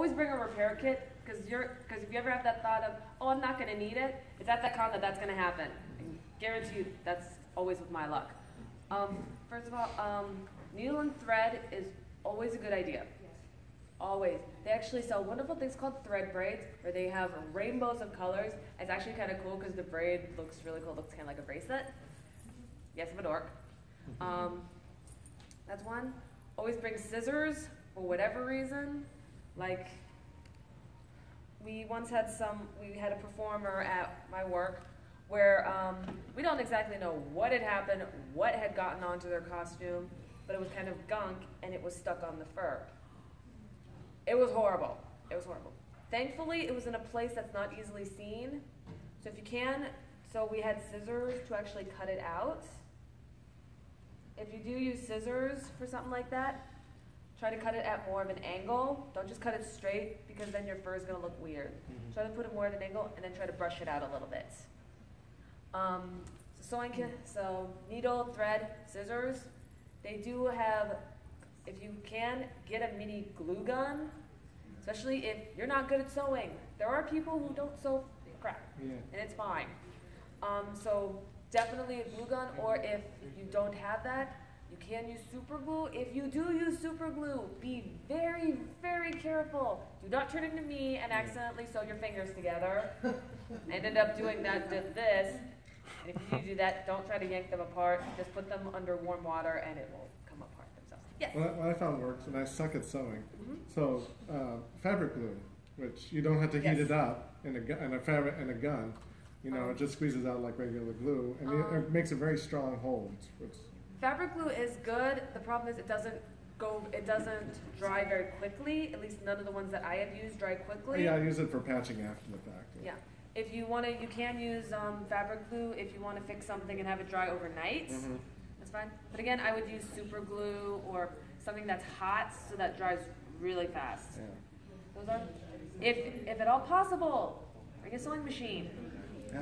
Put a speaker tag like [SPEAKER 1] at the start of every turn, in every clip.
[SPEAKER 1] always bring a repair kit, because if you ever have that thought of, oh, I'm not going to need it, it's at that con that's going to happen. I can guarantee you that's always with my luck. First of all, needle and thread is always a good idea. Always. They actually sell wonderful things called thread braids, where they have rainbows of colors. It's actually kind of cool because the braid looks really cool. It looks kind of like a bracelet. Yes, I'm a dork. That's one. Always bring scissors for whatever reason. Like, we once had we had a performer at my work where we don't exactly know what had happened, what had gotten onto their costume, but it was kind of gunk and it was stuck on the fur. It was horrible. It was horrible. Thankfully, it was in a place that's not easily seen. So if you can, so we had scissors to actually cut it out. If you do use scissors for something like that, try to cut it at more of an angle. Don't just cut it straight, because then your fur is going to look weird. Try to put it more at an angle and then try to brush it out a little bit. So needle, thread, scissors. They do have, if you can, get a mini glue gun, especially if you're not good at sewing. There are people who don't sew crap, and it's fine. So definitely a glue gun, or if you don't have that, you can use super glue. If you do use super glue, be very, very careful. Do not turn into me and accidentally sew your fingers together. I ended up doing that, did this. And if you do that, don't try to yank them apart. Just put them under warm water and it will come apart themselves. Yes?
[SPEAKER 2] What I found works, and I suck at sewing, so fabric glue, which you don't have to heat it up in a gun. You know, it just squeezes out like regular glue, and it makes a very strong hold.
[SPEAKER 1] Fabric glue is good. The problem is it doesn't dry very quickly. At least none of the ones that I have used dry quickly.
[SPEAKER 2] Yeah, I use it for patching after the fact.
[SPEAKER 1] Yeah. If you want to, you can use fabric glue if you want to fix something and have it dry overnight. That's fine. But again, I would use super glue or something that's hot so that dries really fast. Those are, if at all possible, bring a sewing machine.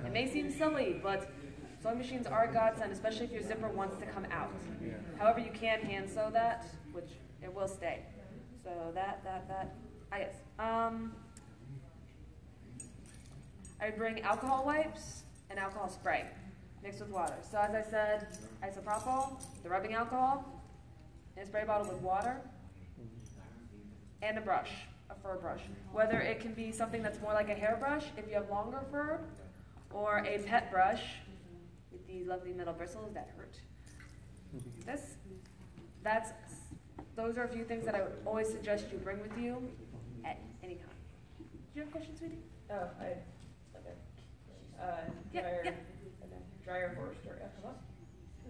[SPEAKER 1] It may seem silly, but sewing machines are a godsend, especially if your zipper wants to come out. However, you can hand sew that, which it will stay. So that. Yes. I would bring alcohol wipes and alcohol spray mixed with water. So as I said, isopropyl, the rubbing alcohol, in a spray bottle with water, and a brush, a fur brush. Whether it can be something that's more like a hairbrush if you have longer fur, or a pet brush with these lovely metal bristles that hurt. Those are a few things that I would always suggest you bring with you at any time. Do you have a question, sweetie?
[SPEAKER 3] Oh, dryer horse story.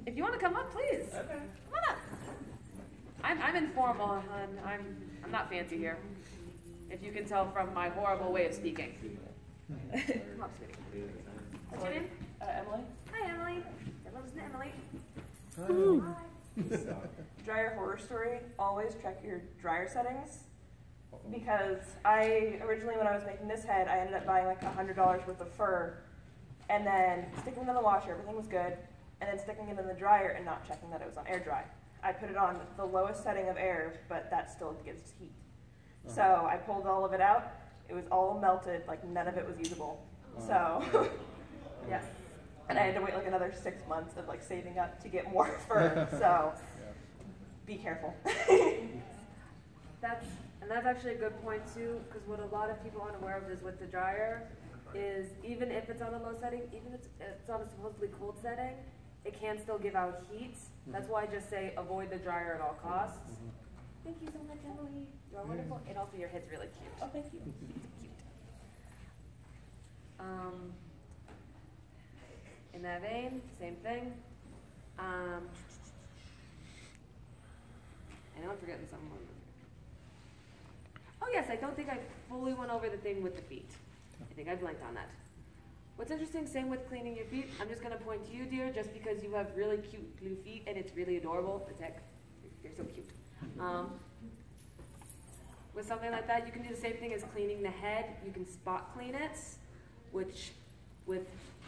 [SPEAKER 1] If you want to come up, please.
[SPEAKER 3] Okay.
[SPEAKER 1] Come on up. I'm informal, and I'm not fancy here. If you can tell from my horrible way of speaking. Come up, sweetie. What's your name?
[SPEAKER 3] Emily.
[SPEAKER 1] Hi, Emily. Your love's Emily.
[SPEAKER 3] Hi. Dryer horror story. Always check your dryer settings. Because originally when I was making this head, I ended up buying like $100 worth of fur and then sticking it in the washer, everything was good, and then sticking it in the dryer and not checking that it was on air dry. I put it on the lowest setting of air, but that still gives heat. So I pulled all of it out. It was all melted, like none of it was usable. So, yes. And I had to wait like another 6 months of like saving up to get more fur, so be careful.
[SPEAKER 1] That's actually a good point too, because what a lot of people aren't aware of is with the dryer is even if it's on a low setting, even if it's on a supposedly cold setting, it can still give out heat. That's why I just say avoid the dryer at all costs. Thank you so much, Emily. You are wonderful, and also your head's really cute.
[SPEAKER 3] Oh, thank you.
[SPEAKER 1] Cute. In that vein, same thing. I know I'm forgetting something. Oh yes, I don't think I fully went over the thing with the feet. I think I blanked on that. What's interesting, same with cleaning your feet, I'm just going to point to you, dear, just because you have really cute blue feet and it's really adorable. It's heck, you're so cute. With something like that, you can do the same thing as cleaning the head. You can spot clean it, which with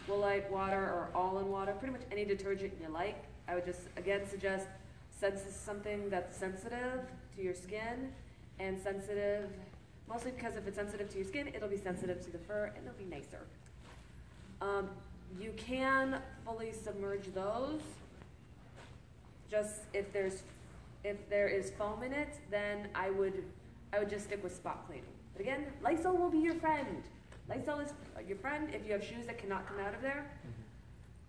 [SPEAKER 1] Woolite water or all-in water, pretty much any detergent you like. I would just, again, suggest something that's sensitive to your skin and sensitive Mostly because if it's sensitive to your skin, it'll be sensitive to the fur, and it'll be nicer. You can fully submerge those. Just if there is foam in it, then I would just stick with spot cleaning. But again, Lysol will be your friend. Lysol is your friend if you have shoes that cannot come out of there.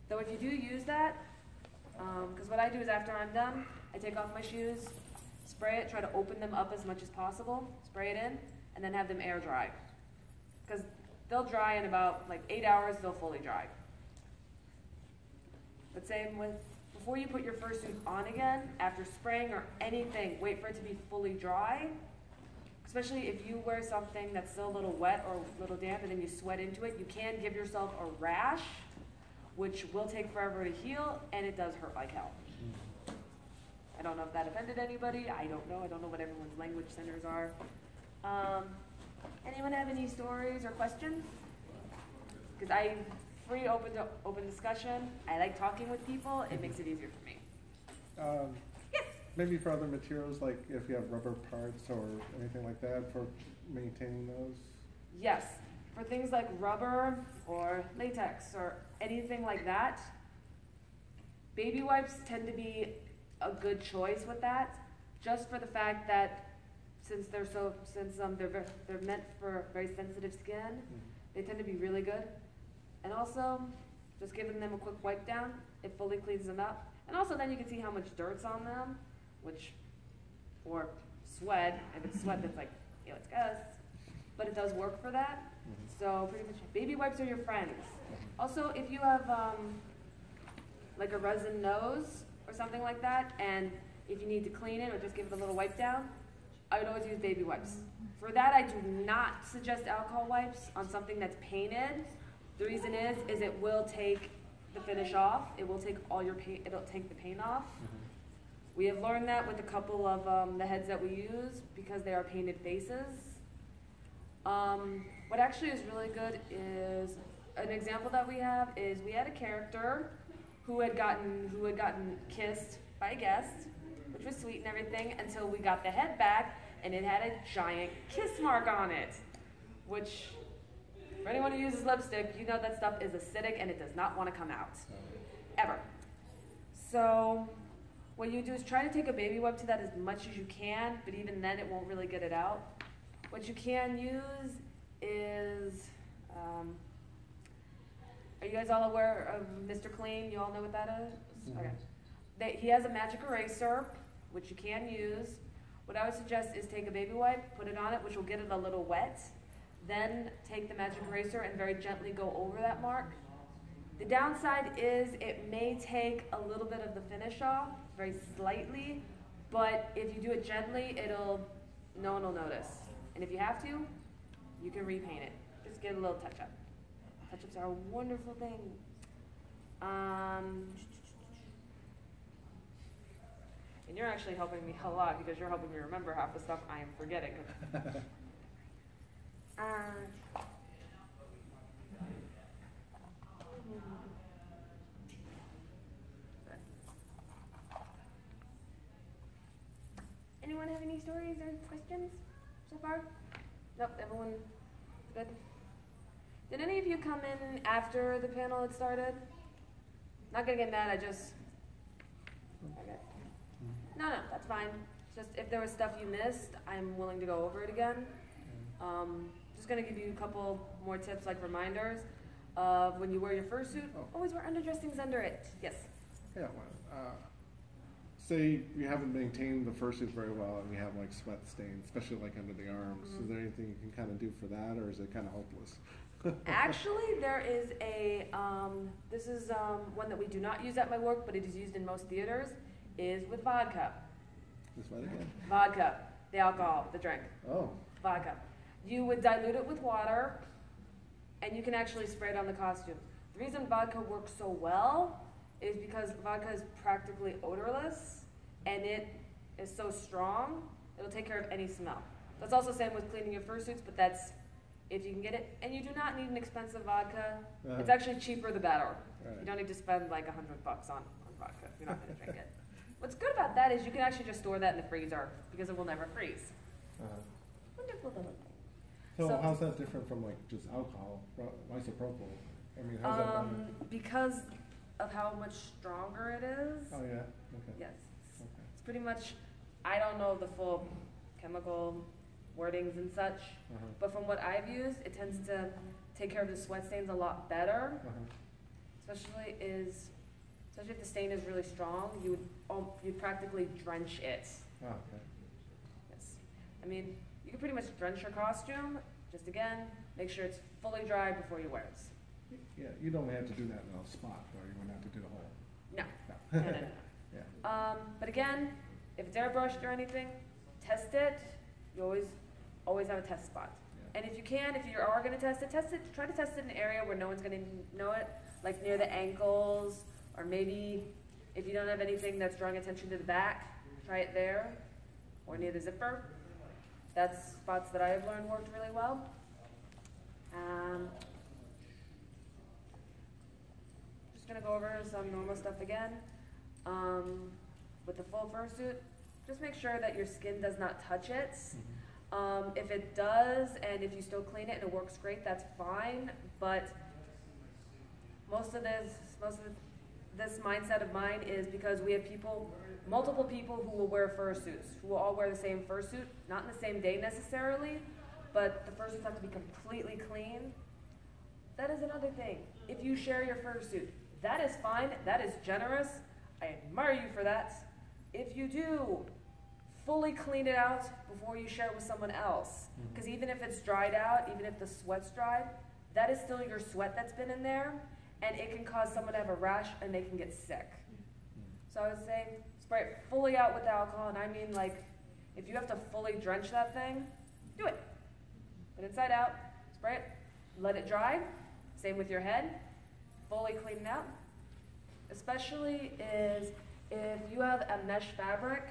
[SPEAKER 1] Though if you do use that, because what I do is after I'm done, I take off my shoes, spray it, try to open them up as much as possible, spray it in, and then have them air dry. Because they'll dry in about like 8 hours, they'll fully dry. But same with, before you put your fursuit on again, after spraying or anything, wait for it to be fully dry. Especially if you wear something that's still a little wet or a little damp and then you sweat into it, you can give yourself a rash, which will take forever to heal, and it does hurt like hell. I don't know if that offended anybody. I don't know. I don't know what everyone's language centers are. Anyone have any stories or questions? Because I'm free, open discussion. I like talking with people. It makes it easier for me. Yes.
[SPEAKER 2] Maybe for other materials, like if you have rubber parts or anything like that, for maintaining those?
[SPEAKER 1] Yes. For things like rubber or latex or anything like that, baby wipes tend to be a good choice with that, just for the fact that since they're meant for very sensitive skin, they tend to be really good. And also, just giving them a quick wipe down, it fully cleans them up. And also then you can see how much dirt's on them, or sweat, if it's sweat that's like, yeah, it's gross, but it does work for that. So pretty much, baby wipes are your friends. Also, if you have like a resin nose or something like that, and if you need to clean it or just give it a little wipe down, I would always use baby wipes. For that, I do not suggest alcohol wipes on something that's painted. The reason is it will take the finish off. It will take all your paint, it'll take the paint off. We have learned that with a couple of the heads that we use because they are painted faces. What actually is really good is, an example that we have is we had a character who had gotten kissed by a guest, which was sweet and everything, until we got the head back and it had a giant kiss mark on it, which, for anyone who uses lipstick, you know that stuff is acidic and it does not want to come out, ever. So what you do is try to take a baby wipe to that as much as you can, but even then it won't really get it out. What you can use is, are you guys all aware of Mr. Clean? You all know what that is? Okay. He has a magic eraser, which you can use. What I would suggest is take a baby wipe, put it on it, which will get it a little wet. Then take the magic eraser and very gently go over that mark. The downside is it may take a little bit of the finish off, very slightly, but if you do it gently, no one will notice. And if you have to, you can repaint it. Just get a little touch-up. Touch-ups are a wonderful thing. And you're actually helping me a lot because you're helping me remember half the stuff I am forgetting. Anyone have any stories or questions so far? Nope, everyone good? Did any of you come in after the panel had started? Not gonna get mad, okay. No, that's fine. Just if there was stuff you missed, I'm willing to go over it again. Just gonna give you a couple more tips, like reminders of when you wear your fursuit, always wear underdressings under it. Yes?
[SPEAKER 2] Yeah, well, say you haven't maintained the fursuit very well and you have like sweat stains, especially like under the arms. Is there anything you can kind of do for that, or is it kind of hopeless?
[SPEAKER 1] Actually, there is a, this is one that we do not use at my work, but it is used in most theaters, is with vodka.
[SPEAKER 2] Just what again?
[SPEAKER 1] Vodka, the alcohol, the drink.
[SPEAKER 2] Oh.
[SPEAKER 1] Vodka. You would dilute it with water, and you can actually spray it on the costume. The reason vodka works so well is because vodka is practically odorless, and it is so strong, it'll take care of any smell. That's also the same with cleaning your fursuits, but that's if you can get it. And you do not need an expensive vodka. It's actually cheaper the better. You don't need to spend like $100 on vodka if you're not going to drink it. What's good about that is you can actually just store that in the freezer because it will never freeze. Wonderful little thing.
[SPEAKER 2] So how's that different from like just alcohol, isopropyl? I mean, how's that better?
[SPEAKER 1] Because of how much stronger it is.
[SPEAKER 2] Oh yeah. Okay.
[SPEAKER 1] Yes.
[SPEAKER 2] Okay.
[SPEAKER 1] It's pretty much. I don't know the full chemical wordings and such, but from what I've used, it tends to take care of the sweat stains a lot better. Especially if the stain is really strong, you'd practically drench it.
[SPEAKER 2] Oh, okay.
[SPEAKER 1] Yes. I mean, you can pretty much drench your costume. Just again, make sure it's fully dry before you wear it.
[SPEAKER 2] Yeah, you don't have to do that in a spot, though. You wouldn't have to do the whole.
[SPEAKER 1] No. No.
[SPEAKER 2] Yeah.
[SPEAKER 1] But again, if it's airbrushed or anything, test it. You always have a test spot. Yeah. And if you are going to test it, try to test it in an area where no one's going to know it, like near the ankles, or maybe if you don't have anything that's drawing attention to the back, try it there, or near the zipper. That's spots that I have learned worked really well. Just going to go over some normal stuff again. With the full fursuit, just make sure that your skin does not touch it. If it does, and if you still clean it and it works great, that's fine. But most of this mindset of mine is because we have multiple people who will wear fursuits, who will all wear the same fursuit, not in the same day necessarily, but the fursuits have to be completely clean. That is another thing. If you share your fursuit, that is fine. That is generous. I admire you for that. If you do, fully clean it out before you share it with someone else. Because even if it's dried out, even if the sweat's dried, that is still your sweat that's been in there, and it can cause someone to have a rash and they can get sick. So I would say spray it fully out with alcohol, and I mean like, if you have to fully drench that thing, do it. Put it inside out, spray it, let it dry. Same with your head, fully clean it out. Especially is if you have a mesh fabric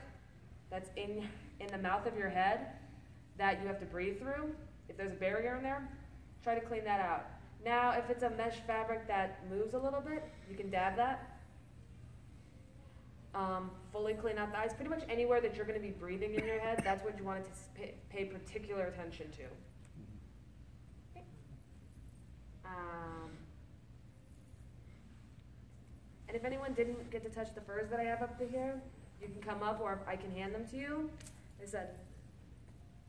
[SPEAKER 1] that's in the mouth of your head that you have to breathe through, if there's a barrier in there, try to clean that out. Now, if it's a mesh fabric that moves a little bit, you can dab that. Fully clean out the eyes. Pretty much anywhere that you're going to be breathing in your head, that's what you want to pay particular attention to. Okay. And if anyone didn't get to touch the furs that I have up to here, you can come up or I can hand them to you. Like I said,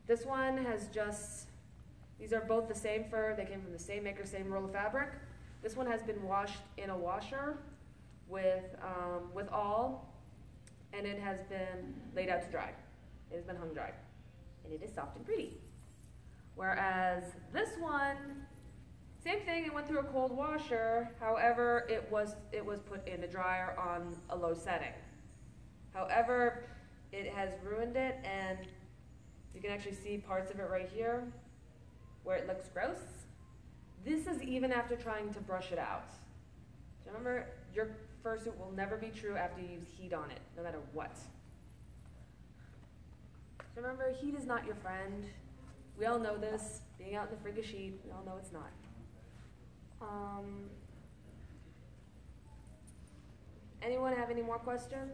[SPEAKER 1] this one has these are both the same fur. They came from the same maker, same roll of fabric. This one has been washed in a washer with awl, and it has been laid out to dry. It has been hung dry, and it is soft and pretty. Whereas this one, same thing, it went through a cold washer, however, it was put in the dryer on a low setting. However, it has ruined it, and you can actually see parts of it right here where it looks gross. This is even after trying to brush it out. So remember, your fursuit will never be true after you use heat on it, no matter what. So remember, heat is not your friend. We all know this. Being out in the friggin' heat, we all know it's not. Anyone have any more questions?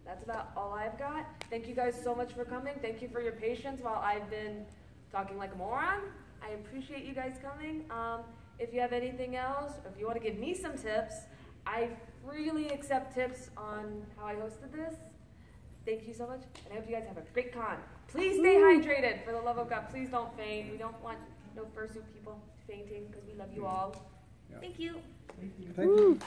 [SPEAKER 1] That's about all I've got. Thank you guys so much for coming. Thank you for your patience while I've been talking like a moron. I appreciate you guys coming. If you have anything else, or if you want to give me some tips, I freely accept tips on how I hosted this. Thank you so much, and I hope you guys have a great con. Please stay hydrated, for the love of God. Please don't faint. We don't want no fursuit people fainting, because we love you all. Yep. Thank you.
[SPEAKER 2] Thank you.